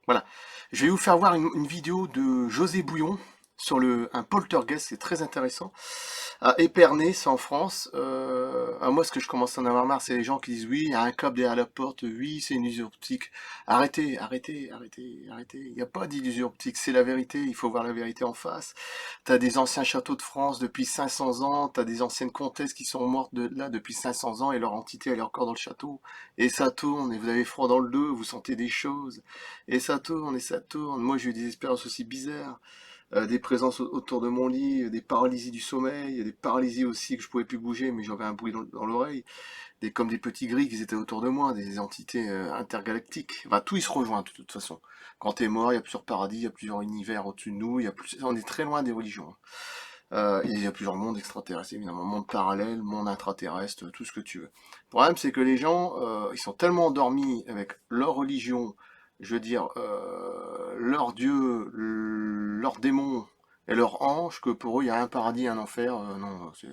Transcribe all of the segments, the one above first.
Voilà. Je vais vous faire voir une vidéo de José Bouillon sur un poltergeist, c'est très intéressant. À Épernay, c'est en France. Moi, ce que je commence à en avoir marre, c'est les gens qui disent oui, il y a un câble derrière la porte, oui, c'est une illusion optique. Arrêtez, arrêtez, arrêtez, arrêtez. Il n'y a pas d'illusion optique, c'est la vérité, il faut voir la vérité en face. T'as des anciens châteaux de France depuis 500 ans, t'as des anciennes comtesses qui sont mortes là depuis 500 ans et leur entité elle est encore dans le château. Et ça tourne, et vous avez froid dans le dos, vous sentez des choses. Et ça tourne, et ça tourne. Moi j'ai eu des expériences aussi bizarres. Des présences autour de mon lit, des paralysies du sommeil, des paralysies aussi que je pouvais plus bouger mais j'avais un bruit dans l'oreille, comme des petits gris qui étaient autour de moi, des entités intergalactiques. Enfin, tout il se rejoint de toute façon. Quand t'es mort, il y a plusieurs paradis, il y a plusieurs univers au-dessus de nous, on est très loin des religions. Et il y a plusieurs mondes extraterrestres, évidemment, monde parallèle, monde intraterrestre, tout ce que tu veux. Le problème, c'est que les gens, ils sont tellement endormis avec leur religion, je veux dire, leur dieu, leur démon et leur ange, que pour eux, il y a un paradis, un enfer. Non, c'est...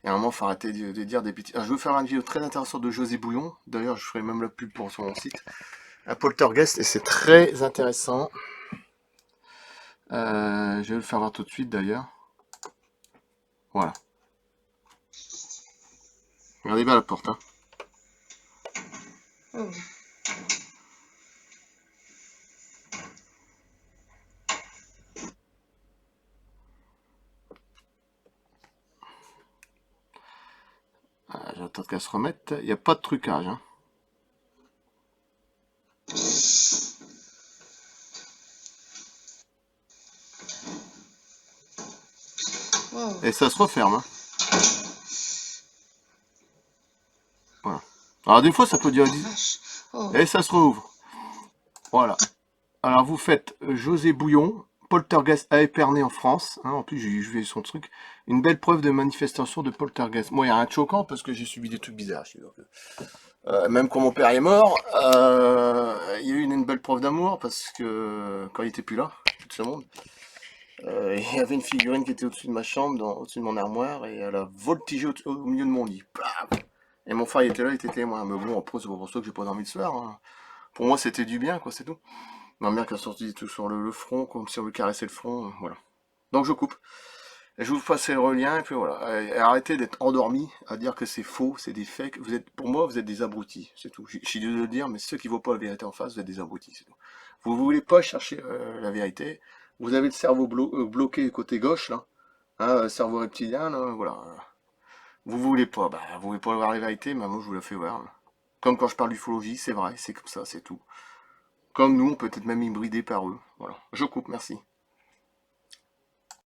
Et à un moment, il faut arrêter de dire des bêtises. Alors, je veux faire une vidéo très intéressante de José Bouillon. D'ailleurs, je ferai même la pub pour son site. Un poltergeist, et c'est très intéressant. Je vais le faire voir tout de suite, d'ailleurs. Voilà. Regardez bien la porte, hein. Oh. J'attends qu'elle se remette. Il n'y a pas de trucage, hein. Oh. Et ça se referme, hein. Voilà. Alors des fois ça peut durer La 10... vache. Oh. Et ça se rouvre. Voilà. Alors vous faites José Bouillon, poltergeist à Épernay en France. Hein, en plus j'ai vu son truc. Une belle preuve de manifestation de poltergeist. Moi il y a rien de choquant parce que j'ai subi des trucs bizarres. Même quand mon père est mort, il y a eu une belle preuve d'amour parce que quand il était plus là, tout ce monde. Il y avait une figurine qui était au-dessus de ma chambre, au-dessus de mon armoire, et elle a voltigé au milieu de mon lit. Paf. Et mon frère il était là, il était témoin. Mais bon, après, c'est pas pour ça que j'ai pas dormi le soir, hein. Pour moi, c'était du bien, quoi, c'est tout. Ma mère qui a sorti tout sur le front, comme si on lui caressait le front, voilà. Donc je coupe. Et je vous passerai le relien, et puis voilà. Et arrêtez d'être endormis à dire que c'est faux, c'est des fakes. Pour moi, vous êtes des abrutis, c'est tout. Je suis désolé de le dire, mais ceux qui ne voient pas la vérité en face, vous êtes des abrutis, c'est tout. Vous ne voulez pas chercher la vérité. Vous avez le cerveau bloqué côté gauche, là. Hein, cerveau reptilien, là, voilà. Vous voulez pas, bah, vous voulez pas voir la vérité, mais moi je vous la fais voir. Comme quand je parle d'ufologie, c'est vrai, c'est comme ça, c'est tout. Comme nous, on peut être même hybridé par eux. Voilà. Je coupe, merci.